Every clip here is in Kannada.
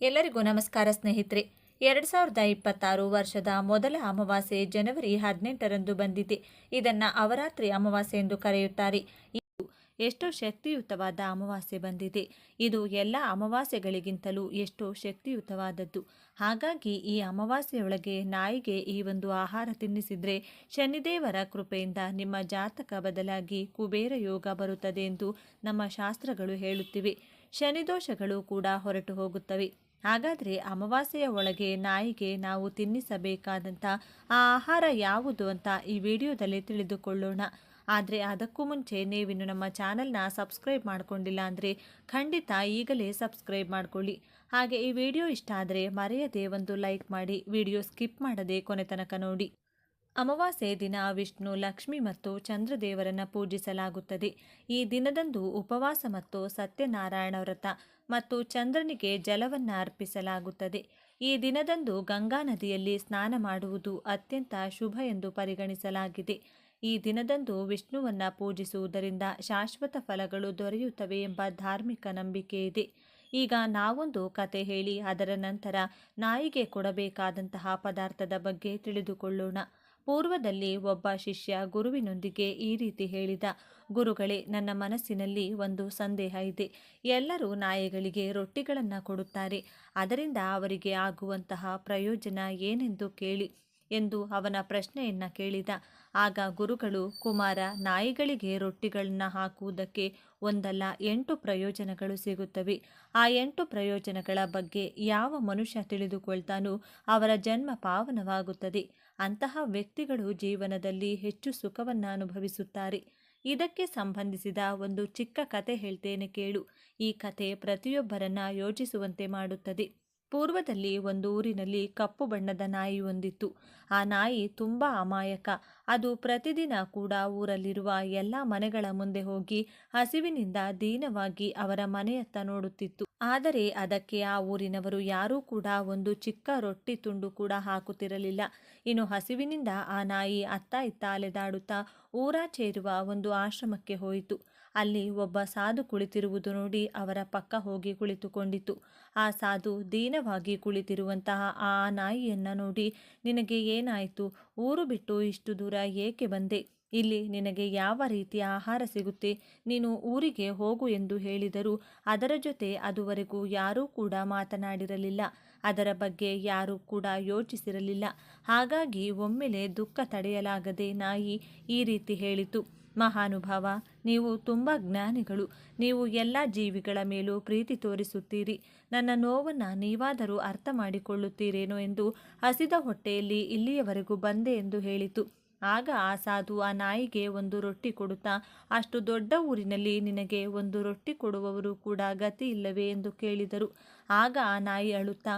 ಎಲ್ಲರಿಗೂ ನಮಸ್ಕಾರ ಸ್ನೇಹಿತರೆ. 2026 ವರ್ಷದ ಮೊದಲ ಅಮಾವಾಸ್ಯೆ ಜನವರಿ 18ರಂದು ಬಂದಿದೆ. ಇದನ್ನು ಅವರಾತ್ರಿ ಅಮಾವಾಸ್ಯೆ ಎಂದು ಕರೆಯುತ್ತಾರೆ. ಇದು ಎಷ್ಟೋ ಶಕ್ತಿಯುತವಾದ ಅಮಾವಾಸ್ಯೆ ಬಂದಿದೆ. ಇದು ಎಲ್ಲ ಅಮಾವಾಸ್ಯೆಗಳಿಗಿಂತಲೂ ಎಷ್ಟೋ ಶಕ್ತಿಯುತವಾದದ್ದು. ಹಾಗಾಗಿ ಈ ಅಮಾವಾಸ್ಯೆಯೊಳಗೆ ನಾಯಿಗೆ ಈ ಒಂದು ಆಹಾರ ತಿನ್ನಿಸಿದರೆ ಶನಿದೇವರ ಕೃಪೆಯಿಂದ ನಿಮ್ಮ ಜಾತಕ ಬದಲಾಗಿ ಕುಬೇರ ಯೋಗ ಬರುತ್ತದೆ ಎಂದು ನಮ್ಮ ಶಾಸ್ತ್ರಗಳು ಹೇಳುತ್ತಿವೆ. ಶನಿದೋಷಗಳು ಕೂಡ ಹೊರಟು ಹೋಗುತ್ತವೆ. ಹಾಗಾದರೆ ಅಮಾವಾಸ್ಯೆಯ ಒಳಗೆ ನಾಯಿಗೆ ನಾವು ತಿನ್ನಿಸಬೇಕಾದಂಥ ಆ ಆಹಾರ ಯಾವುದು ಅಂತ ಈ ವಿಡಿಯೋದಲ್ಲಿ ತಿಳಿದುಕೊಳ್ಳೋಣ. ಆದರೆ ಅದಕ್ಕೂ ಮುಂಚೆ ನೀವಿನ್ನು ನಮ್ಮ ಚಾನಲ್ನ ಸಬ್ಸ್ಕ್ರೈಬ್ ಮಾಡಿಕೊಂಡಿಲ್ಲ ಅಂದರೆ ಖಂಡಿತ ಈಗಲೇ ಸಬ್ಸ್ಕ್ರೈಬ್ ಮಾಡಿಕೊಳ್ಳಿ. ಹಾಗೆ ಈ ವಿಡಿಯೋ ಇಷ್ಟ ಆದರೆ ಮರೆಯದೆ ಒಂದು ಲೈಕ್ ಮಾಡಿ, ವಿಡಿಯೋ ಸ್ಕಿಪ್ ಮಾಡದೆ ಕೊನೆ ತನಕ ನೋಡಿ. ಅಮಾವಾಸ್ಯೆ ದಿನ ವಿಷ್ಣು, ಲಕ್ಷ್ಮಿ ಮತ್ತು ಚಂದ್ರದೇವರನ್ನು ಪೂಜಿಸಲಾಗುತ್ತದೆ. ಈ ದಿನದಂದು ಉಪವಾಸ ಮತ್ತು ಸತ್ಯನಾರಾಯಣ ವ್ರತ ಮತ್ತು ಚಂದ್ರನಿಗೆ ಜಲವನ್ನು ಅರ್ಪಿಸಲಾಗುತ್ತದೆ. ಈ ದಿನದಂದು ಗಂಗಾ ನದಿಯಲ್ಲಿ ಸ್ನಾನ ಮಾಡುವುದು ಅತ್ಯಂತ ಶುಭ ಎಂದು ಪರಿಗಣಿಸಲಾಗಿದೆ. ಈ ದಿನದಂದು ವಿಷ್ಣುವನ್ನು ಪೂಜಿಸುವುದರಿಂದ ಶಾಶ್ವತ ಫಲಗಳು ದೊರೆಯುತ್ತವೆ ಎಂಬ ಧಾರ್ಮಿಕ ನಂಬಿಕೆ ಇದೆ. ಈಗ ನಾವೊಂದು ಕತೆ ಹೇಳಿ ಅದರ ನಂತರ ನಾಯಿಗೆ ಕೊಡಬೇಕಾದಂತಹ ಪದಾರ್ಥದ ಬಗ್ಗೆ ತಿಳಿದುಕೊಳ್ಳೋಣ. ಪೂರ್ವದಲ್ಲಿ ಒಬ್ಬ ಶಿಷ್ಯ ಗುರುವಿನೊಂದಿಗೆ ಈ ರೀತಿ ಹೇಳಿದ: ಗುರುಗಳೇ, ನನ್ನ ಮನಸ್ಸಿನಲ್ಲಿ ಒಂದು ಸಂದೇಹ ಇದೆ. ಎಲ್ಲರೂ ನಾಯಿಗಳಿಗೆ ರೊಟ್ಟಿಗಳನ್ನು ಕೊಡುತ್ತಾರೆ, ಅದರಿಂದ ಅವರಿಗೆ ಆಗುವಂತಹ ಪ್ರಯೋಜನ ಏನೆಂದು ಕೇಳಿ ಎಂದು ಅವನ ಪ್ರಶ್ನೆಯನ್ನು ಕೇಳಿದ. ಆಗ ಗುರುಗಳು, ಕುಮಾರ, ನಾಯಿಗಳಿಗೆ ರೊಟ್ಟಿಗಳನ್ನು ಹಾಕುವುದಕ್ಕೆ ಒಂದಲ್ಲ 8 ಪ್ರಯೋಜನಗಳು ಸಿಗುತ್ತವೆ. ಆ 8 ಪ್ರಯೋಜನಗಳ ಬಗ್ಗೆ ಯಾವ ಮನುಷ್ಯ ತಿಳಿದುಕೊಳ್ತಾನೋ ಅವರ ಜನ್ಮ ಪಾವನವಾಗುತ್ತದೆ. ಅಂತಹ ವ್ಯಕ್ತಿಗಳು ಜೀವನದಲ್ಲಿ ಹೆಚ್ಚು ಸುಖವನ್ನು ಅನುಭವಿಸುತ್ತಾರೆ. ಇದಕ್ಕೆ ಸಂಬಂಧಿಸಿದ ಒಂದು ಚಿಕ್ಕ ಕತೆ ಹೇಳ್ತೇನೆ ಕೇಳು. ಈ ಕತೆ ಪ್ರತಿಯೊಬ್ಬರನ್ನ ಯೋಚಿಸುವಂತೆ ಮಾಡುತ್ತದೆ. ಪೂರ್ವದಲ್ಲಿ ಒಂದು ಊರಿನಲ್ಲಿ ಕಪ್ಪು ಬಣ್ಣದ ನಾಯಿ ಒಂದಿತ್ತು. ಆ ನಾಯಿ ತುಂಬ ಅಮಾಯಕ. ಅದು ಪ್ರತಿದಿನ ಕೂಡ ಊರಲ್ಲಿರುವ ಎಲ್ಲ ಮನೆಗಳ ಮುಂದೆ ಹೋಗಿ ಹಸಿವಿನಿಂದ ದೀನವಾಗಿ ಅವರ ಮನೆಯತ್ತ ನೋಡುತ್ತಿತ್ತು. ಆದರೆ ಅದಕ್ಕೆ ಆ ಊರಿನವರು ಯಾರೂ ಕೂಡ ಒಂದು ಚಿಕ್ಕ ರೊಟ್ಟಿ ತುಂಡು ಕೂಡ ಹಾಕುತ್ತಿರಲಿಲ್ಲ. ಇನ್ನು ಹಸಿವಿನಿಂದ ಆ ನಾಯಿ ಅತ್ತ ಇತ್ತ ಅಲೆದಾಡುತ್ತಾ ಊರಾಚೆ ಇರುವ ಒಂದು ಆಶ್ರಮಕ್ಕೆ ಹೋಯಿತು. ಅಲ್ಲಿ ಒಬ್ಬ ಸಾಧು ಕುಳಿತಿರುವುದು ನೋಡಿ ಅವರ ಪಕ್ಕ ಹೋಗಿ ಕುಳಿತುಕೊಂಡಿತು. ಆ ಸಾಧು ದೀನವಾಗಿ ಕುಳಿತಿರುವಂತಹ ಆ ನಾಯಿಯನ್ನು ನೋಡಿ, ನಿನಗೆ ಏನಾಯಿತು? ಊರು ಬಿಟ್ಟು ಇಷ್ಟು ದೂರ ಏಕೆ ಬಂದೆ? ಇಲ್ಲಿ ನಿನಗೆ ಯಾವ ರೀತಿಯ ಆಹಾರ ಸಿಗುತ್ತೆ? ನೀನು ಊರಿಗೆ ಹೋಗು ಎಂದು ಹೇಳಿದರೂ ಅದರ ಜೊತೆ ಅದುವರೆಗೂ ಯಾರೂ ಕೂಡ ಮಾತನಾಡಿರಲಿಲ್ಲ. ಅದರ ಬಗ್ಗೆ ಯಾರೂ ಕೂಡ ಯೋಚಿಸಿರಲಿಲ್ಲ. ಹಾಗಾಗಿ ಒಮ್ಮೆಲೆ ದುಃಖ ತಡೆಯಲಾಗದೆ ನಾಯಿ ಈ ರೀತಿ ಹೇಳಿತು: ಮಹಾನುಭಾವ, ನೀವು ತುಂಬ ಜ್ಞಾನಿಗಳು. ನೀವು ಎಲ್ಲ ಜೀವಿಗಳ ಮೇಲೂ ಪ್ರೀತಿ ತೋರಿಸುತ್ತೀರಿ. ನನ್ನ ನೋವನ್ನು ನೀವಾದರೂ ಅರ್ಥ ಮಾಡಿಕೊಳ್ಳುತ್ತೀರೇನೋ ಎಂದು ಹಸಿದ ಹೊಟ್ಟೆಯಲ್ಲಿ ಇಲ್ಲಿಯವರೆಗೂ ಬಂದೆ ಎಂದು ಹೇಳಿತು. ಆಗ ಆ ಸಾಧು ಆ ನಾಯಿಗೆ ಒಂದು ರೊಟ್ಟಿ ಕೊಡುತ್ತಾ, ಅಷ್ಟು ದೊಡ್ಡ ಊರಿನಲ್ಲಿ ನಿನಗೆ ಒಂದು ರೊಟ್ಟಿ ಕೊಡುವವರು ಕೂಡ ಗತಿ ಇಲ್ಲವೇ ಎಂದು ಕೇಳಿದರು. ಆಗ ಆ ನಾಯಿ ಅಳುತ್ತಾ,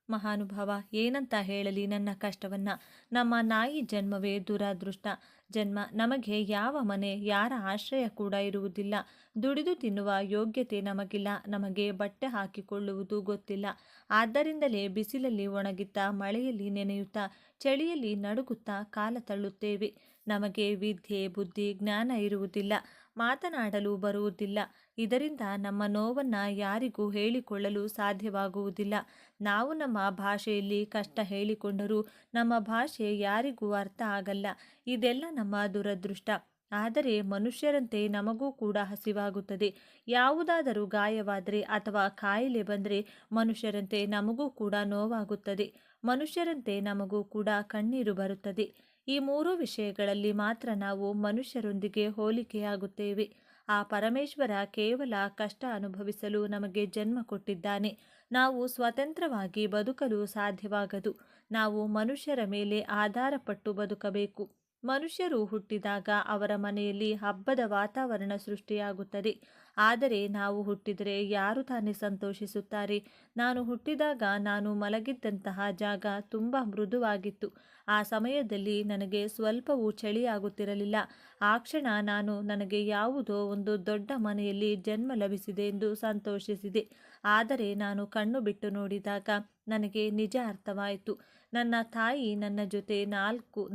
ಮಹಾನುಭಾವ, ಏನಂತ ಹೇಳಲಿ ನನ್ನ ಕಷ್ಟವನ್ನು? ನಮ್ಮ ನಾಯಿ ಜನ್ಮವೇ ದುರಾದೃಷ್ಟ ಜನ್ಮ. ನಮಗೆ ಯಾವ ಮನೆ, ಯಾರ ಆಶ್ರಯ ಕೂಡ ಇರುವುದಿಲ್ಲ. ದುಡಿದು ತಿನ್ನುವ ಯೋಗ್ಯತೆ ನಮಗಿಲ್ಲ. ನಮಗೆ ಬಟ್ಟೆ ಹಾಕಿಕೊಳ್ಳುವುದು ಗೊತ್ತಿಲ್ಲ. ಆದ್ದರಿಂದಲೇ ಬಿಸಿಲಲ್ಲಿ ಒಣಗುತ್ತಾ, ಮಳೆಯಲ್ಲಿ ನೆನೆಯುತ್ತಾ, ಚಳಿಯಲ್ಲಿ ನಡುಗುತ್ತಾ ಕಾಲ ತಳ್ಳುತ್ತೇವೆ. ನಮಗೆ ವಿದ್ಯೆ, ಬುದ್ಧಿ, ಜ್ಞಾನ ಇರುವುದಿಲ್ಲ. ಮಾತನಾಡಲು ಬರುವುದಿಲ್ಲ. ಇದರಿಂದ ನಮ್ಮ ನೋವನ್ನು ಯಾರಿಗೂ ಹೇಳಿಕೊಳ್ಳಲು ಸಾಧ್ಯವಾಗುವುದಿಲ್ಲ. ನಾವು ನಮ್ಮ ಭಾಷೆಯಲ್ಲಿ ಕಷ್ಟ ಹೇಳಿಕೊಂಡರೂ ನಮ್ಮ ಭಾಷೆ ಯಾರಿಗೂ ಅರ್ಥ ಆಗಲ್ಲ. ಇದೆಲ್ಲ ನಮ್ಮ ದುರದೃಷ್ಟ. ಆದರೆ ಮನುಷ್ಯರಂತೆ ನಮಗೂ ಕೂಡ ಹಸಿವಾಗುತ್ತದೆ. ಯಾವುದಾದರೂ ಗಾಯವಾದರೆ ಅಥವಾ ಕಾಯಿಲೆ ಬಂದರೆ ಮನುಷ್ಯರಂತೆ ನಮಗೂ ಕೂಡ ನೋವಾಗುತ್ತದೆ. ಮನುಷ್ಯರಂತೆ ನಮಗೂ ಕೂಡ ಕಣ್ಣೀರು ಬರುತ್ತದೆ. ಈ 3 ವಿಷಯಗಳಲ್ಲಿ ಮಾತ್ರ ನಾವು ಮನುಷ್ಯರೊಂದಿಗೆ ಹೋಲಿಕೆಯಾಗುತ್ತೇವೆ. ಆ ಪರಮೇಶ್ವರ ಕೇವಲ ಕಷ್ಟ ಅನುಭವಿಸಲು ನಮಗೆ ಜನ್ಮ ಕೊಟ್ಟಿದ್ದಾನೆ. ನಾವು ಸ್ವತಂತ್ರವಾಗಿ ಬದುಕಲು ಸಾಧ್ಯವಾಗದು. ನಾವು ಮನುಷ್ಯರ ಮೇಲೆ ಆಧಾರಪಟ್ಟು ಬದುಕಬೇಕು. ಮನುಷ್ಯರು ಹುಟ್ಟಿದಾಗ ಅವರ ಮನೆಯಲ್ಲಿ ಹಬ್ಬದ ವಾತಾವರಣ ಸೃಷ್ಟಿಯಾಗುತ್ತದೆ. ಆದರೆ ನಾವು ಹುಟ್ಟಿದರೆ ಯಾರು ತಾನೇ ಸಂತೋಷಿಸುತ್ತಾರೆ? ನಾನು ಹುಟ್ಟಿದಾಗ ನಾನು ಮಲಗಿದ್ದಂತಹ ಜಾಗ ತುಂಬ ಮೃದುವಾಗಿತ್ತು. ಆ ಸಮಯದಲ್ಲಿ ನನಗೆ ಸ್ವಲ್ಪವೂ ಚಳಿಯಾಗುತ್ತಿರಲಿಲ್ಲ. ಆ ಕ್ಷಣ ನಾನು ನನಗೆ ಯಾವುದೋ ಒಂದು ದೊಡ್ಡ ಮನೆಯಲ್ಲಿ ಜನ್ಮ ಲಭಿಸಿದೆ ಎಂದು ಸಂತೋಷಿಸಿದೆ. ಆದರೆ ನಾನು ಕಣ್ಣು ಬಿಟ್ಟು ನೋಡಿದಾಗ ನನಗೆ ನಿಜ ಅರ್ಥವಾಯಿತು. ನನ್ನ ತಾಯಿ ನನ್ನ ಜೊತೆ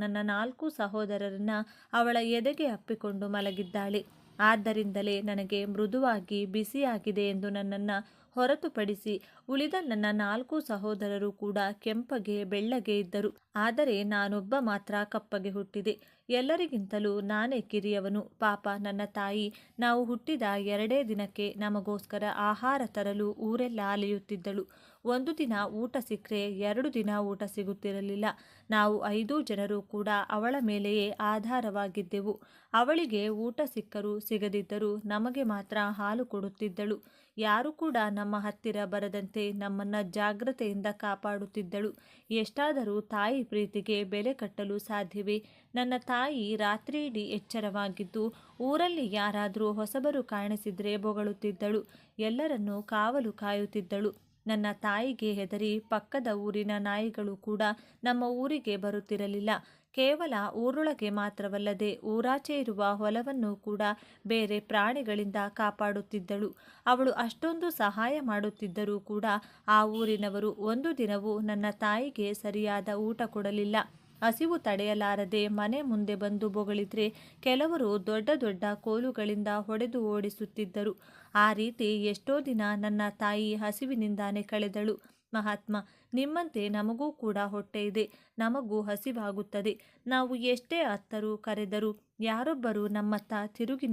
ನನ್ನ 4 ಸಹೋದರರನ್ನು ಅವಳ ಎದೆಗೆ ಅಪ್ಪಿಕೊಂಡು ಮಲಗಿದ್ದಾಳೆ. ಆದ್ದರಿಂದಲೇ ನನಗೆ ಮೃದುವಾಗಿ ಬಿಸಿಯಾಗಿದೆ ಎಂದು ನನ್ನನ್ನು ಹೊರತುಪಡಿಸಿ ಉಳಿದ ನನ್ನ 4 ಸಹೋದರರು ಕೂಡ ಕೆಂಪಗೆ ಬೆಳ್ಳಗೆ ಇದ್ದರು. ಆದರೆ ನಾನೊಬ್ಬ ಮಾತ್ರ ಕಪ್ಪಗೆ ಹುಟ್ಟಿದೆ. ಎಲ್ಲರಿಗಿಂತಲೂ ನಾನೇ ಕಿರಿಯವನು. ಪಾಪ ನನ್ನ ತಾಯಿ ನಾವು ಹುಟ್ಟಿದ 2 ದಿನಕ್ಕೆ ನಮಗೋಸ್ಕರ ಆಹಾರ ತರಲು ಊರೆಲ್ಲ ಅಲೆಯುತ್ತಿದ್ದಳು. ಒಂದು ದಿನ ಊಟ ಸಿಕ್ಕರೆ 2 ದಿನ ಊಟ ಸಿಗುತ್ತಿರಲಿಲ್ಲ. ನಾವು 5 ಜನರು ಕೂಡ ಅವಳ ಮೇಲೆಯೇ ಆಧಾರವಾಗಿದ್ದೆವು. ಅವಳಿಗೆ ಊಟ ಸಿಕ್ಕರೂ ಸಿಗದಿದ್ದರೂ ನಮಗೆ ಮಾತ್ರ ಹಾಲು ಕೊಡುತ್ತಿದ್ದಳು. ಯಾರು ಕೂಡ ನಮ್ಮ ಹತ್ತಿರ ಬರದಂತೆ ನಮ್ಮನ್ನು ಜಾಗ್ರತೆಯಿಂದ ಕಾಪಾಡುತ್ತಿದ್ದಳು. ಎಷ್ಟಾದರೂ ತಾಯಿ ಪ್ರೀತಿಗೆ ಬೆಲೆ ಕಟ್ಟಲು ಸಾಧ್ಯವೇ? ನನ್ನ ತಾಯಿ ರಾತ್ರಿಯಿಡೀ ಎಚ್ಚರವಾಗಿದ್ದು ಊರಲ್ಲಿ ಯಾರಾದರೂ ಹೊಸಬರು ಕಾಣಿಸಿದರೆ ಬೊಗಳುತ್ತಿದ್ದಳು. ಎಲ್ಲರನ್ನೂ ಕಾವಲು ಕಾಯುತ್ತಿದ್ದಳು. ನನ್ನ ತಾಯಿಗೆ ಹೆದರಿ ಪಕ್ಕದ ಊರಿನ ನಾಯಿಗಳು ಕೂಡ ನಮ್ಮ ಊರಿಗೆ ಬರುತ್ತಿರಲಿಲ್ಲ. ಕೇವಲ ಊರೊಳಗೆ ಮಾತ್ರವಲ್ಲದೆ ಊರಾಚೆ ಇರುವ ಹೊಲವನ್ನು ಕೂಡ ಬೇರೆ ಪ್ರಾಣಿಗಳಿಂದ ಕಾಪಾಡುತ್ತಿದ್ದಳು. ಅವಳು ಅಷ್ಟೊಂದು ಸಹಾಯ ಮಾಡುತ್ತಿದ್ದರೂ ಕೂಡ ಆ ಊರಿನವರು ಒಂದು ದಿನವೂ ನನ್ನ ತಾಯಿಗೆ ಸರಿಯಾದ ಊಟ ಕೊಡಲಿಲ್ಲ. ಹಸಿವು ತಡೆಯಲಾರದೆ ಮನೆ ಮುಂದೆ ಬಂದು ಬೊಗಳಿದ್ರೆ ಕೆಲವರು ದೊಡ್ಡ ದೊಡ್ಡ ಕೋಲುಗಳಿಂದ ಹೊಡೆದು ಓಡಿಸುತ್ತಿದ್ದರು. ಆ ರೀತಿ ಎಷ್ಟೋ ದಿನ ನನ್ನ ತಾಯಿ ಹಸಿವಿನಿಂದಾನೇ ಕಳೆದಳು. ಮಹಾತ್ಮ, ನಿಮ್ಮಂತೆ ನಮಗೂ ಕೂಡ ಹೊಟ್ಟೆ ಇದೆ, ನಮಗೂ ಹಸಿವಾಗುತ್ತದೆ. ನಾವು ಎಷ್ಟೇ ಅತ್ತರೂ ಕರೆದರೂ ಯಾರೊಬ್ಬರೂ ನಮ್ಮತ್ತ ತಿರುಗಿ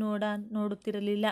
ನೋಡುತ್ತಿರಲಿಲ್ಲ.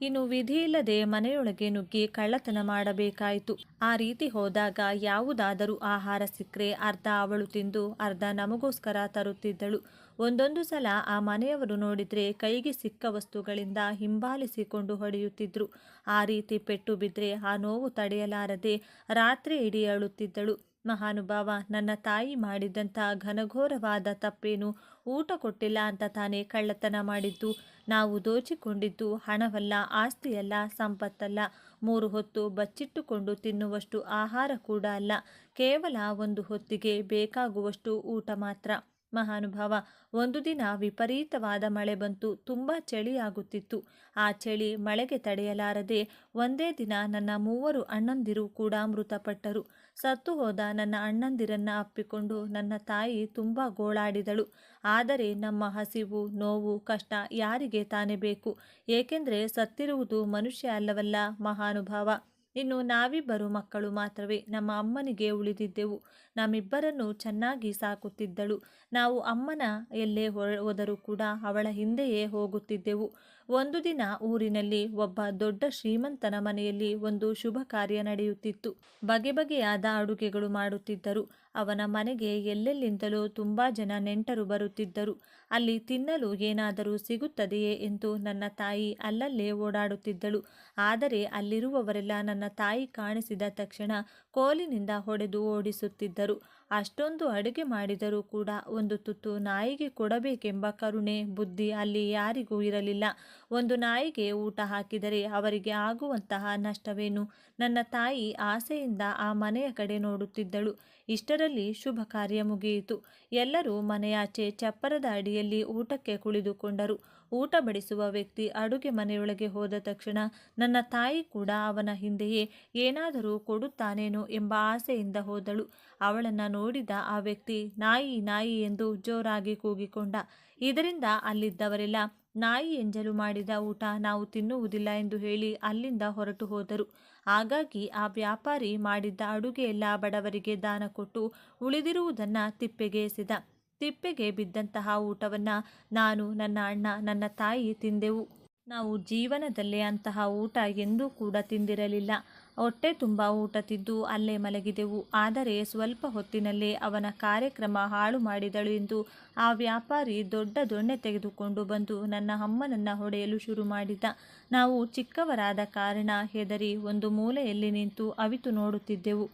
ಇನ್ನು ವಿಧಿಯಿಲ್ಲದೆ ಮನೆಯೊಳಗೆ ನುಗ್ಗಿ ಕಳ್ಳತನ ಮಾಡಬೇಕಾಯಿತು. ಆ ರೀತಿ ಹೋದಾಗ ಯಾವುದಾದರೂ ಆಹಾರ ಸಿಕ್ಕರೆ ಅರ್ಧ ಅವಳು ತಿಂದು ಅರ್ಧ ನಮಗೋಸ್ಕರ ತರುತ್ತಿದ್ದಳು. ಒಂದೊಂದು ಸಲ ಆ ಮನೆಯವರು ನೋಡಿದರೆ ಕೈಗೆ ಸಿಕ್ಕ ವಸ್ತುಗಳಿಂದ ಹಿಂಬಾಲಿಸಿಕೊಂಡು ಹೊಡೆಯುತ್ತಿದ್ರು. ಆ ರೀತಿ ಪೆಟ್ಟು ಬಿದ್ದರೆ ಆ ನೋವು ತಡೆಯಲಾರದೆ ರಾತ್ರಿ ಇಡೀ ಅಳುತ್ತಿದ್ದಳು. ಮಹಾನುಭಾವ, ನನ್ನ ತಾಯಿ ಮಾಡಿದಂಥ ಘನಘೋರವಾದ ತಪ್ಪೇನು? ಊಟ ಕೊಟ್ಟಿಲ್ಲ ಅಂತ ತಾನೇ ಕಳ್ಳತನ ಮಾಡಿದ್ದು. ನಾವು ದೋಚಿಕೊಂಡಿದ್ದು ಹಣವಲ್ಲ, ಆಸ್ತಿಯಲ್ಲ, ಸಂಪತ್ತಲ್ಲ, 3 ಹೊತ್ತು ಬಚ್ಚಿಟ್ಟುಕೊಂಡು ತಿನ್ನುವಷ್ಟು ಆಹಾರ ಕೂಡ ಅಲ್ಲ. ಕೇವಲ ಒಂದು ಹೊತ್ತಿಗೆ ಬೇಕಾಗುವಷ್ಟು ಊಟ ಮಾತ್ರ. ಮಹಾನುಭಾವ, ಒಂದು ದಿನ ವಿಪರೀತವಾದ ಮಳೆ ಬಂತು. ತುಂಬ ಚಳಿಯಾಗುತ್ತಿತ್ತು. ಆ ಚಳಿ ಮಳೆಗೆ ತಡೆಯಲಾರದೆ ಒಂದೇ ದಿನ ನನ್ನ 3 ಅಣ್ಣಂದಿರು ಕೂಡ ಮೃತಪಟ್ಟರು. ಸತ್ತು ಹೋದ ನನ್ನ ಅಣ್ಣಂದಿರನ್ನ ಅಪ್ಪಿಕೊಂಡು ನನ್ನ ತಾಯಿ ತುಂಬ ಗೋಳಾಡಿದಳು. ಆದರೆ ನಮ್ಮ ಹಸಿವು, ನೋವು, ಕಷ್ಟ ಯಾರಿಗೆ ತಾನೇ ಬೇಕು? ಏಕೆಂದರೆ ಸತ್ತಿರುವುದು ಮನುಷ್ಯ ಅಲ್ಲವಲ್ಲ ಮಹಾನುಭಾವ. ಇನ್ನು ನಾವಿಬ್ಬರು ಮಕ್ಕಳು ಮಾತ್ರವೇ ನಮ್ಮ ಅಮ್ಮನಿಗೆ ಉಳಿದಿದ್ದೆವು. ನಮ್ಮಿಬ್ಬರನ್ನು ಚೆನ್ನಾಗಿ ಸಾಕುತ್ತಿದ್ದಳು. ನಾವು ಅಮ್ಮನ ಎಲ್ಲೇ ಹೋದರೂ ಕೂಡ ಅವಳ ಹಿಂದೆಯೇ ಹೋಗುತ್ತಿದ್ದೆವು. ಒಂದು ದಿನ ಊರಿನಲ್ಲಿ ಒಬ್ಬ ದೊಡ್ಡ ಶ್ರೀಮಂತನ ಮನೆಯಲ್ಲಿ ಒಂದು ಶುಭ ಕಾರ್ಯ ನಡೆಯುತ್ತಿತ್ತು. ಬಗೆ ಬಗೆಯಾದ ಅಡುಗೆಗಳು ಮಾಡುತ್ತಿದ್ದರು. ಅವನ ಮನೆಗೆ ಎಲ್ಲೆಲ್ಲಿಂದಲೋ ತುಂಬ ಜನ ನೆಂಟರು ಬರುತ್ತಿದ್ದರು. ಅಲ್ಲಿ ತಿನ್ನಲು ಏನಾದರೂ ಸಿಗುತ್ತದೆಯೇ ಎಂದು ನನ್ನ ತಾಯಿ ಅಲ್ಲಲ್ಲೇ ಓಡಾಡುತ್ತಿದ್ದಳು. ಆದರೆ ಅಲ್ಲಿರುವವರೆಲ್ಲ ನನ್ನ ತಾಯಿ ಕಾಣಿಸಿದ ತಕ್ಷಣ ಕೋಲಿನಿಂದ ಹೊಡೆದು ಓಡಿಸುತ್ತಿದ್ದರು. ಅಷ್ಟೊಂದು ಅಡುಗೆ ಮಾಡಿದರೂ ಕೂಡ ಒಂದು ತುತ್ತು ನಾಯಿಗೆ ಕೊಡಬೇಕೆಂಬ ಕರುಣೆ, ಬುದ್ಧಿ ಅಲ್ಲಿ ಯಾರಿಗೂ ಇರಲಿಲ್ಲ. ಒಂದು ನಾಯಿಗೆ ಊಟ ಹಾಕಿದರೆ ಅವರಿಗೆ ಆಗುವಂತಹ ನಷ್ಟವೇನು? ನನ್ನ ತಾಯಿ ಆಸೆಯಿಂದ ಆ ಮನೆಯ ಕಡೆ ನೋಡುತ್ತಿದ್ದಳು. ಇಷ್ಟರಲ್ಲಿ ಶುಭ ಕಾರ್ಯ ಮುಗಿಯಿತು. ಎಲ್ಲರೂ ಮನೆಯಾಚೆ ಚಪ್ಪರದ ಅಡಿಯಲ್ಲಿ ಊಟಕ್ಕೆ ಕುಳಿತುಕೊಂಡರು. ಊಟ ಬಡಿಸುವ ವ್ಯಕ್ತಿ ಅಡುಗೆ ಮನೆಯೊಳಗೆ ಹೋದ ತಕ್ಷಣ ನನ್ನ ತಾಯಿ ಕೂಡ ಅವನ ಹಿಂದೆಯೇ ಏನಾದರೂ ಕೊಡುತ್ತಾನೇನೋ ಎಂಬ ಆಸೆಯಿಂದ ಹೋದಳು. ಅವಳನ್ನು ನೋಡಿದ ಆ ವ್ಯಕ್ತಿ ನಾಯಿ ನಾಯಿ ಎಂದು ಜೋರಾಗಿ ಕೂಗಿಕೊಂಡ. ಇದರಿಂದ ಅಲ್ಲಿದ್ದವರೆಲ್ಲ ನಾಯಿ ಎಂಜಲು ಮಾಡಿದ ಊಟ ನಾವು ತಿನ್ನುವುದಿಲ್ಲ ಎಂದು ಹೇಳಿ ಅಲ್ಲಿಂದ ಹೊರಟು ಹೋದರು. ಹಾಗಾಗಿ ಆ ವ್ಯಾಪಾರಿ ಮಾಡಿದ್ದ ಅಡುಗೆಯೆಲ್ಲ ಬಡವರಿಗೆ ದಾನ ಕೊಟ್ಟು ಉಳಿದಿರುವುದನ್ನು ತಿಪ್ಪೆಗೆ ಎಸೆದ. ತಿಪ್ಪೆಗೆ ಬಿದ್ದಂತಹ ಊಟವನ್ನು ನಾನು, ನನ್ನ ಅಣ್ಣ, ನನ್ನ ತಾಯಿ ತಿಂದೆವು. ನಾವು ಜೀವನದಲ್ಲೇ ಅಂತಹ ಊಟ ಎಂದೂ ಕೂಡ ತಿಂದಿರಲಿಲ್ಲ. ಹೊಟ್ಟೆ ತುಂಬ ಊಟ ತಿಂದು ಅಲ್ಲೇ ಮಲಗಿದೆವು. ಆದರೆ ಸ್ವಲ್ಪ ಹೊತ್ತಿನಲ್ಲೇ ಅವನ ಕಾರ್ಯಕ್ರಮ ಹಾಳು ಮಾಡಿದಳು ಎಂದು ಆ ವ್ಯಾಪಾರಿ ದೊಡ್ಡ ದೊಣ್ಣೆ ತೆಗೆದುಕೊಂಡು ಬಂದು ನನ್ನ ಅಮ್ಮನನ್ನು ಹೊಡೆಯಲು ಶುರು ಮಾಡಿದ. ನಾವು ಚಿಕ್ಕವರಾದ ಕಾರಣ ಹೆದರಿ ಒಂದು ಮೂಲೆಯಲ್ಲಿ ನಿಂತು ಅವಿತು ನೋಡುತ್ತಿದ್ದೆವು.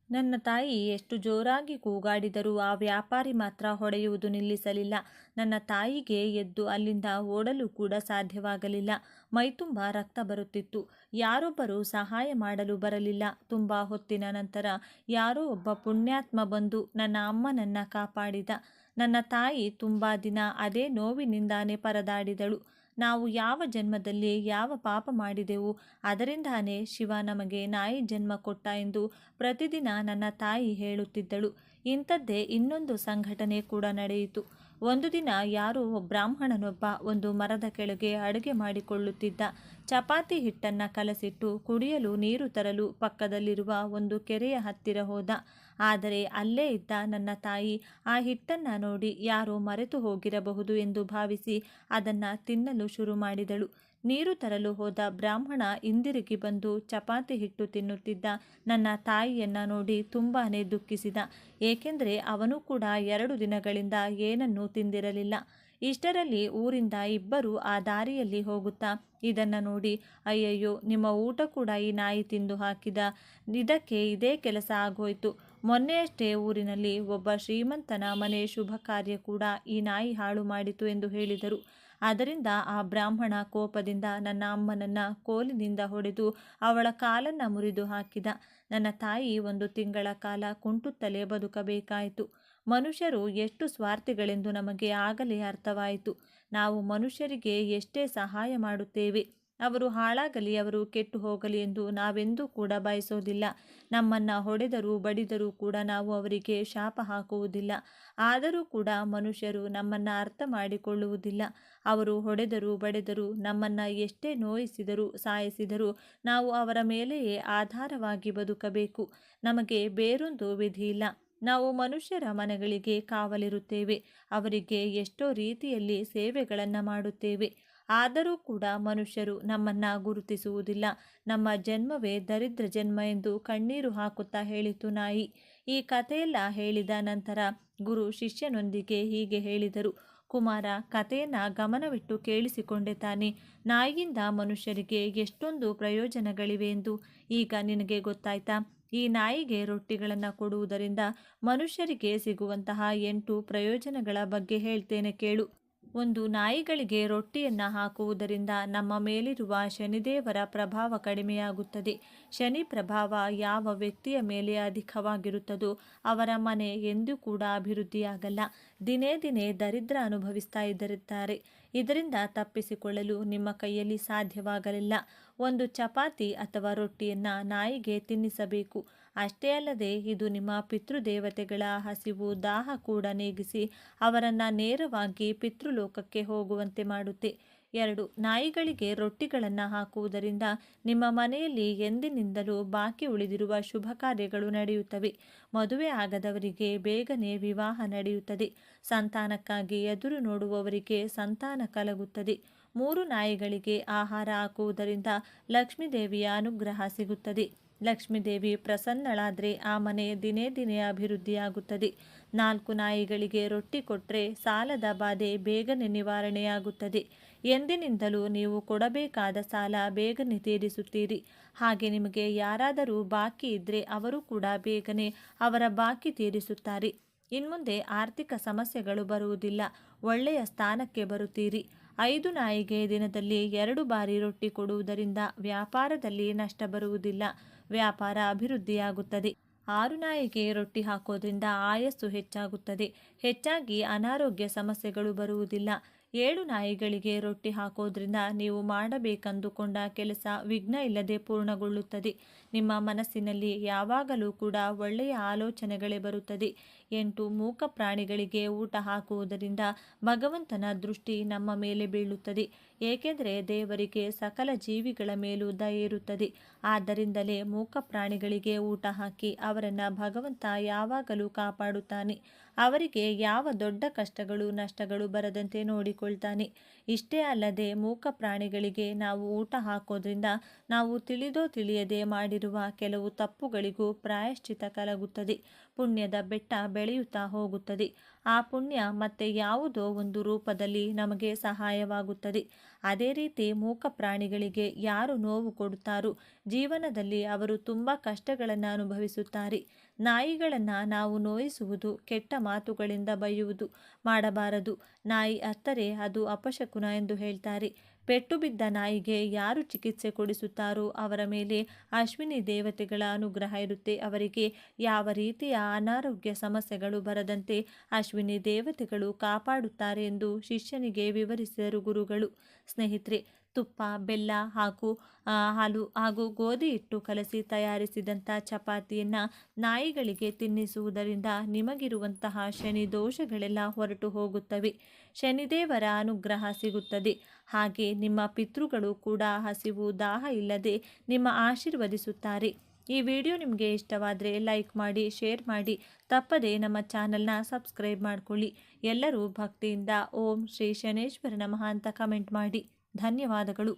ನನ್ನ ತಾಯಿ ಎಷ್ಟು ಜೋರಾಗಿ ಕೂಗಾಡಿದರೂ ಆ ವ್ಯಾಪಾರಿ ಮಾತ್ರ ಹೊಡೆಯುವುದು ನಿಲ್ಲಿಸಲಿಲ್ಲ. ನನ್ನ ತಾಯಿಗೆ ಎದ್ದು ಅಲ್ಲಿಂದ ಓಡಲು ಕೂಡ ಸಾಧ್ಯವಾಗಲಿಲ್ಲ. ಮೈತುಂಬ ರಕ್ತ ಬರುತ್ತಿತ್ತು. ಯಾರೊಬ್ಬರೂ ಸಹಾಯ ಮಾಡಲು ಬರಲಿಲ್ಲ. ತುಂಬ ಹೊತ್ತಿನ ನಂತರ ಯಾರೋ ಒಬ್ಬ ಪುಣ್ಯಾತ್ಮ ಬಂದು ನನ್ನ ಅಮ್ಮನನ್ನು ಕಾಪಾಡಿದ. ನನ್ನ ತಾಯಿ ತುಂಬ ದಿನ ಅದೇ ನೋವಿನಿಂದಾನೇ ಪರದಾಡಿದಳು. ನಾವು ಯಾವ ಜನ್ಮದಲ್ಲಿ ಯಾವ ಪಾಪ ಮಾಡಿದೆವು, ಅದರಿಂದಾನೇ ಶಿವ ನಮಗೆ ನಾಯಿ ಜನ್ಮ ಕೊಟ್ಟ ಎಂದು ಪ್ರತಿದಿನ ನನ್ನ ತಾಯಿ ಹೇಳುತ್ತಿದ್ದಳು. ಇಂಥದ್ದೇ ಇನ್ನೊಂದು ಸಂಘಟನೆ ಕೂಡ ನಡೆಯಿತು. ಒಂದು ದಿನ ಯಾರೋ ಬ್ರಾಹ್ಮಣನೊಬ್ಬ ಒಂದು ಮರದ ಕೆಳಗೆ ಅಡುಗೆ ಮಾಡಿಕೊಳ್ಳುತ್ತಿದ್ದ. ಚಪಾತಿ ಹಿಟ್ಟನ್ನು ಕಲಸಿಟ್ಟು ಕುಡಿಯಲು ನೀರು ತರಲು ಪಕ್ಕದಲ್ಲಿರುವ ಒಂದು ಕೆರೆಯ ಹತ್ತಿರ ಹೋದ. ಆದರೆ ಅಲ್ಲೇ ಇದ್ದ ನನ್ನ ತಾಯಿ ಆ ಹಿಟ್ಟನ್ನು ನೋಡಿ ಯಾರೋ ಮರೆತು ಹೋಗಿರಬಹುದು ಎಂದು ಭಾವಿಸಿ ಅದನ್ನು ತಿನ್ನಲು ಶುರು ಮಾಡಿದಳು. ನೀರು ತರಲು ಹೋದ ಬ್ರಾಹ್ಮಣ ಹಿಂದಿರುಗಿ ಬಂದು ಚಪಾತಿ ಹಿಟ್ಟು ತಿನ್ನುತ್ತಿದ್ದ ನನ್ನ ತಾಯಿಯನ್ನು ನೋಡಿ ತುಂಬಾ ದುಃಖಿಸಿದ. ಏಕೆಂದರೆ ಅವನು ಕೂಡ 2 ದಿನಗಳಿಂದ ಏನನ್ನೂ ತಿಂದಿರಲಿಲ್ಲ. ಇಷ್ಟರಲ್ಲಿ ಊರಿಂದ ಇಬ್ಬರು ಆ ದಾರಿಯಲ್ಲಿ ಹೋಗುತ್ತಾ ಇದನ್ನು ನೋಡಿ, ಅಯ್ಯಯ್ಯೋ, ನಿಮ್ಮ ಊಟ ಕೂಡ ಈ ನಾಯಿ ತಿಂದು ಹಾಕಿದ, ಇದಕ್ಕೆ ಇದೇ ಕೆಲಸ ಆಗೋಯ್ತು. ಮೊನ್ನೆಯಷ್ಟೇ ಊರಿನಲ್ಲಿ ಒಬ್ಬ ಶ್ರೀಮಂತನ ಮನೆ ಶುಭ ಕಾರ್ಯ ಕೂಡ ಈ ನಾಯಿ ಹಾಳು ಮಾಡಿತು ಎಂದು ಹೇಳಿದರು. ಅದರಿಂದ ಆ ಬ್ರಾಹ್ಮಣ ಕೋಪದಿಂದ ನನ್ನ ಅಮ್ಮನನ್ನು ಕೋಲಿನಿಂದ ಹೊಡೆದು ಅವಳ ಕಾಲನ್ನು ಮುರಿದು ಹಾಕಿದ. ನನ್ನ ತಾಯಿ 1 ತಿಂಗಳ ಕಾಲ ಕುಂಟುತ್ತಲೇ ಬದುಕಬೇಕಾಯಿತು. ಮನುಷ್ಯರು ಎಷ್ಟು ಸ್ವಾರ್ಥಿಗಳೆಂದು ನಮಗೆ ಆಗಲೇ ಅರ್ಥವಾಯಿತು. ನಾವು ಮನುಷ್ಯರಿಗೆ ಎಷ್ಟೇ ಸಹಾಯ ಮಾಡುತ್ತೇವೆ, ಅವರು ಹಾಳಾಗಲಿ, ಅವರು ಕೆಟ್ಟು ಹೋಗಲಿ ಎಂದು ನಾವೆಂದೂ ಕೂಡ ಬಯಸೋದಿಲ್ಲ. ನಮ್ಮನ್ನು ಹೊಡೆದರೂ ಬಡಿದರೂ ಕೂಡ ನಾವು ಅವರಿಗೆ ಶಾಪ ಹಾಕುವುದಿಲ್ಲ. ಆದರೂ ಕೂಡ ಮನುಷ್ಯರು ನಮ್ಮನ್ನು ಅರ್ಥ ಮಾಡಿಕೊಳ್ಳುವುದಿಲ್ಲ. ಅವರು ಹೊಡೆದರೂ ಬಡೆದರೂ ನಮ್ಮನ್ನು ಎಷ್ಟೇ ನೋಯಿಸಿದರೂ ಸಾಯಿಸಿದರೂ ನಾವು ಅವರ ಮೇಲೆಯೇ ಆಧಾರವಾಗಿ ಬದುಕಬೇಕು. ನಮಗೆ ಬೇರೊಂದು ವಿಧಿಯಿಲ್ಲ. ನಾವು ಮನುಷ್ಯರ ಮನೆಗಳಿಗೆ ಕಾವಲಿರುತ್ತೇವೆ, ಅವರಿಗೆ ಎಷ್ಟೋ ರೀತಿಯಲ್ಲಿ ಸೇವೆಗಳನ್ನು ಮಾಡುತ್ತೇವೆ. ಆದರೂ ಕೂಡ ಮನುಷ್ಯರು ನಮ್ಮನ್ನು ಗುರುತಿಸುವುದಿಲ್ಲ. ನಮ್ಮ ಜನ್ಮವೇ ದರಿದ್ರ ಜನ್ಮ ಎಂದು ಕಣ್ಣೀರು ಹಾಕುತ್ತಾ ಹೇಳಿತು ನಾಯಿ. ಈ ಕಥೆಯೆಲ್ಲ ಹೇಳಿದ ನಂತರ ಗುರು ಶಿಷ್ಯನೊಂದಿಗೆ ಹೀಗೆ ಹೇಳಿದರು. ಕುಮಾರ, ಕಥೆಯನ್ನು ಗಮನವಿಟ್ಟು ಕೇಳಿಸಿಕೊಂಡೆ ತಾನೆ. ನಾಯಿಯಿಂದ ಮನುಷ್ಯರಿಗೆ ಎಷ್ಟೊಂದು ಪ್ರಯೋಜನಗಳಿವೆ ಎಂದು ಈಗ ನಿನಗೆ ಗೊತ್ತಾಯ್ತಾ? ಈ ನಾಯಿಗೆ ರೊಟ್ಟಿಗಳನ್ನು ಕೊಡುವುದರಿಂದ ಮನುಷ್ಯರಿಗೆ ಸಿಗುವಂತಹ 8 ಪ್ರಯೋಜನಗಳ ಬಗ್ಗೆ ಹೇಳ್ತೇನೆ ಕೇಳು. 1. ನಾಯಿಗಳಿಗೆ ರೊಟ್ಟಿಯನ್ನು ಹಾಕುವುದರಿಂದ ನಮ್ಮ ಮೇಲಿರುವ ಶನಿದೇವರ ಪ್ರಭಾವ ಕಡಿಮೆಯಾಗುತ್ತದೆ. ಶನಿ ಪ್ರಭಾವ ಯಾವ ವ್ಯಕ್ತಿಯ ಮೇಲೆ ಅಧಿಕವಾಗಿರುತ್ತದೋ ಅವರ ಮನೆ ಎಂದೂ ಕೂಡ ಅಭಿವೃದ್ಧಿಯಾಗಲ್ಲ. ದಿನೇ ದಿನೇ ದರಿದ್ರ ಅನುಭವಿಸ್ತಾ ಇದ್ದಿರುತ್ತಾರೆ. ಇದರಿಂದ ತಪ್ಪಿಸಿಕೊಳ್ಳಲು ನಿಮ್ಮ ಕೈಯಲ್ಲಿ ಸಾಧ್ಯವಾಗಲಿಲ್ಲ. 1 ಚಪಾತಿ ಅಥವಾ ರೊಟ್ಟಿಯನ್ನು ನಾಯಿಗೆ ತಿನ್ನಿಸಬೇಕು. ಅಷ್ಟೇ ಅಲ್ಲದೆ ಇದು ನಿಮ್ಮ ಪಿತೃದೇವತೆಗಳ ಹಸಿವು ದಾಹ ಕೂಡ ನೀಗಿಸಿ ಅವರನ್ನು ನೇರವಾಗಿ ಪಿತೃಲೋಕಕ್ಕೆ ಹೋಗುವಂತೆ ಮಾಡುತ್ತೆ. 2. ನಾಯಿಗಳಿಗೆ ರೊಟ್ಟಿಗಳನ್ನು ಹಾಕುವುದರಿಂದ ನಿಮ್ಮ ಮನೆಯಲ್ಲಿ ಎಂದಿನಿಂದಲೂ ಬಾಕಿ ಉಳಿದಿರುವ ಶುಭ ಕಾರ್ಯಗಳು ನಡೆಯುತ್ತವೆ. ಮದುವೆ ಆಗದವರಿಗೆ ಬೇಗನೆ ವಿವಾಹ ನಡೆಯುತ್ತದೆ. ಸಂತಾನಕ್ಕಾಗಿ ಎದುರು ನೋಡುವವರಿಗೆ ಸಂತಾನ ಕಲಗುತ್ತದೆ. 3. ನಾಯಿಗಳಿಗೆ ಆಹಾರ ಹಾಕುವುದರಿಂದ ಲಕ್ಷ್ಮೀದೇವಿಯ ಅನುಗ್ರಹ ಸಿಗುತ್ತದೆ. ಲಕ್ಷ್ಮೀದೇವಿ ಪ್ರಸನ್ನಳಾದರೆ ಆ ಮನೆ ದಿನೇ ದಿನೇ ಅಭಿವೃದ್ಧಿಯಾಗುತ್ತದೆ. 4. ನಾಯಿಗಳಿಗೆ ರೊಟ್ಟಿ ಕೊಟ್ಟರೆ ಸಾಲದ ಬಾಧೆ ಬೇಗನೆ ನಿವಾರಣೆಯಾಗುತ್ತದೆ. ಎಂದಿನಿಂದಲೂ ನೀವು ಕೊಡಬೇಕಾದ ಸಾಲ ಬೇಗನೆ ತೀರಿಸುತ್ತೀರಿ. ಹಾಗೆ ನಿಮಗೆ ಯಾರಾದರೂ ಬಾಕಿ ಇದ್ದರೆ ಅವರು ಕೂಡ ಬೇಗನೆ ಅವರ ಬಾಕಿ ತೀರಿಸುತ್ತಾರೆ. ಇನ್ಮುಂದೆ ಆರ್ಥಿಕ ಸಮಸ್ಯೆಗಳು ಬರುವುದಿಲ್ಲ, ಒಳ್ಳೆಯ ಸ್ಥಾನಕ್ಕೆ ಬರುತ್ತೀರಿ. 5. ನಾಯಿಗೆ ದಿನದಲ್ಲಿ 2 ಬಾರಿ ರೊಟ್ಟಿ ಕೊಡುವುದರಿಂದ ವ್ಯಾಪಾರದಲ್ಲಿ ನಷ್ಟ ಬರುವುದಿಲ್ಲ, ವ್ಯಾಪಾರ ಅಭಿವೃದ್ಧಿಯಾಗುತ್ತದೆ. 6. ನಾಯಿಗೆ ರೊಟ್ಟಿ ಹಾಕೋದ್ರಿಂದ ಆಯಸ್ಸು ಹೆಚ್ಚಾಗುತ್ತದೆ, ಹೆಚ್ಚಾಗಿ ಅನಾರೋಗ್ಯ ಸಮಸ್ಯೆಗಳು ಬರುವುದಿಲ್ಲ. 7. ನಾಯಿಗಳಿಗೆ ರೊಟ್ಟಿ ಹಾಕೋದ್ರಿಂದ ನೀವು ಮಾಡಬೇಕೆಂದುಕೊಂಡ ಕೆಲಸ ವಿಘ್ನ ಇಲ್ಲದೆ ಪೂರ್ಣಗೊಳ್ಳುತ್ತದೆ. ನಿಮ್ಮ ಮನಸ್ಸಿನಲ್ಲಿ ಯಾವಾಗಲೂ ಕೂಡ ಒಳ್ಳೆಯ ಆಲೋಚನೆಗಳೇ ಬರುತ್ತದೆ. 8. ಮೂಕ ಪ್ರಾಣಿಗಳಿಗೆ ಊಟ ಹಾಕುವುದರಿಂದ ಭಗವಂತನ ದೃಷ್ಟಿ ನಮ್ಮ ಮೇಲೆ ಬೀಳುತ್ತದೆ. ಏಕೆಂದರೆ ದೇವರಿಗೆ ಸಕಲ ಜೀವಿಗಳ ಮೇಲೂ ದಯೆ ಇರುತ್ತದೆ. ಆದ್ದರಿಂದಲೇ ಮೂಕ ಪ್ರಾಣಿಗಳಿಗೆ ಊಟ ಹಾಕಿ ಅವರನ್ನು ಭಗವಂತ ಯಾವಾಗಲೂ ಕಾಪಾಡುತ್ತಾನೆ. ಅವರಿಗೆ ಯಾವ ದೊಡ್ಡ ಕಷ್ಟಗಳು ನಷ್ಟಗಳು ಬರದಂತೆ ನೋಡಿಕೊಳ್ತಾನೆ. ಇಷ್ಟೇ ಅಲ್ಲದೆ ಮೂಕ ಪ್ರಾಣಿಗಳಿಗೆ ನಾವು ಊಟ ಹಾಕೋದ್ರಿಂದ ನಾವು ತಿಳಿದೋ ತಿಳಿಯದೆ ಮಾಡಿರುವ ಕೆಲವು ತಪ್ಪುಗಳಿಗೂ ಪ್ರಾಯಶ್ಚಿತ ಕಲಗುತ್ತದೆ. ಪುಣ್ಯದ ಬೆಟ್ಟ ಬೆಳೆಯುತ್ತಾ ಹೋಗುತ್ತದೆ. ಆ ಪುಣ್ಯ ಮತ್ತೆ ಯಾವುದೋ ಒಂದು ರೂಪದಲ್ಲಿ ನಮಗೆ ಸಹಾಯವಾಗುತ್ತದೆ. ಅದೇ ರೀತಿ ಮೂಕ ಪ್ರಾಣಿಗಳಿಗೆ ಯಾರು ನೋವು ಕೊಡುತ್ತಾರೋ ಜೀವನದಲ್ಲಿ ಅವರು ತುಂಬ ಕಷ್ಟಗಳನ್ನು ಅನುಭವಿಸುತ್ತಾರೆ. ನಾಯಿಗಳನ್ನು ನಾವು ನೋಯಿಸುವುದು, ಕೆಟ್ಟ ಮಾತುಗಳಿಂದ ಬೈಯುವುದು ಮಾಡಬಾರದು. ನಾಯಿ ಅತ್ತರೆ ಅದು ಅಪಶಕುನ ಎಂದು ಹೇಳ್ತಾರೆ. ಪೆಟ್ಟು ಬಿದ್ದ ನಾಯಿಗೆ ಯಾರು ಚಿಕಿತ್ಸೆ ಕೊಡಿಸುತ್ತಾರೋ ಅವರ ಮೇಲೆ ಅಶ್ವಿನಿ ದೇವತೆಗಳ ಅನುಗ್ರಹ ಇರುತ್ತೆ. ಅವರಿಗೆ ಯಾವ ರೀತಿಯ ಅನಾರೋಗ್ಯ ಸಮಸ್ಯೆಗಳು ಬರದಂತೆ ಅಶ್ವಿನಿ ದೇವತೆಗಳು ಕಾಪಾಡುತ್ತಾರೆ ಎಂದು ಶಿಷ್ಯನಿಗೆ ವಿವರಿಸಿದರು ಗುರುಗಳು. ಸ್ನೇಹಿತರೆ, ತುಪ್ಪ, ಬೆಲ್ಲ ಹಾಲು ಹಾಗೂ ಗೋಧಿ ಹಿಟ್ಟು ಕಲಸಿ ತಯಾರಿಸಿದಂಥ ಚಪಾತಿಯನ್ನು ನಾಯಿಗಳಿಗೆ ತಿನ್ನಿಸುವುದರಿಂದ ನಿಮಗಿರುವಂತಹ ಶನಿ ದೋಷಗಳೆಲ್ಲ ಹೊರಟು ಹೋಗುತ್ತವೆ. ಶನಿದೇವರ ಅನುಗ್ರಹ ಸಿಗುತ್ತದೆ. ಹಾಗೆ ನಿಮ್ಮ ಪಿತೃಗಳು ಕೂಡ ಹಸಿವು ದಾಹ ಇಲ್ಲದೆ ನಿಮ್ಮ ಆಶೀರ್ವದಿಸುತ್ತಾರೆ. ಈ ವಿಡಿಯೋ ನಿಮಗೆ ಇಷ್ಟವಾದರೆ ಲೈಕ್ ಮಾಡಿ, ಶೇರ್ ಮಾಡಿ, ತಪ್ಪದೇ ನಮ್ಮ ಚಾನಲ್ನ ಸಬ್ಸ್ಕ್ರೈಬ್ ಮಾಡಿಕೊಳ್ಳಿ. ಎಲ್ಲರೂ ಭಕ್ತಿಯಿಂದ ಓಂ ಶ್ರೀ ಶನೇಶ್ವರ ನಮಃ ಅಂತ ಕಮೆಂಟ್ ಮಾಡಿ. ಧನ್ಯವಾದಗಳು.